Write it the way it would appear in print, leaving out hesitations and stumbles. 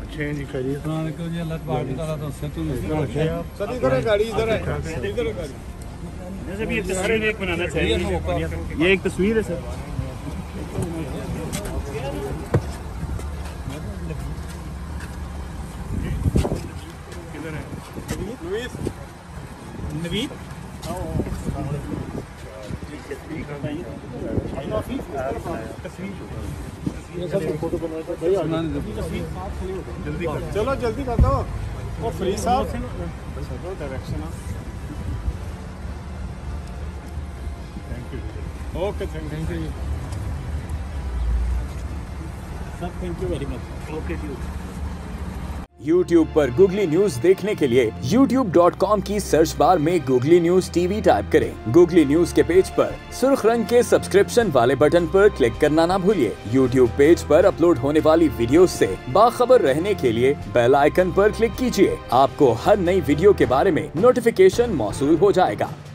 अच्छे हैं जी, खैरियत। सर इधर है गाड़ी, इधर है, इधर है गाड़ी। जैसे भी एक तस्वीर एक बनाना चाहिए, ये एक तस्वीर है सर। किधर है नवीद? नवीद चलो जल्दी कर दो। वो फ्री साहब direction. Okay thank you sir, thank you very much. Okay जी। YouTube पर गूगली न्यूज देखने के लिए youtube.com की सर्च बार में गूगली न्यूज टीवी टाइप करें। गूगली न्यूज के पेज पर सुर्ख रंग के सब्सक्रिप्शन वाले बटन पर क्लिक करना ना भूलिए। YouTube पेज पर अपलोड होने वाली वीडियोस से बाखबर रहने के लिए बेल आइकन पर क्लिक कीजिए। आपको हर नई वीडियो के बारे में नोटिफिकेशन मौसूल हो जाएगा।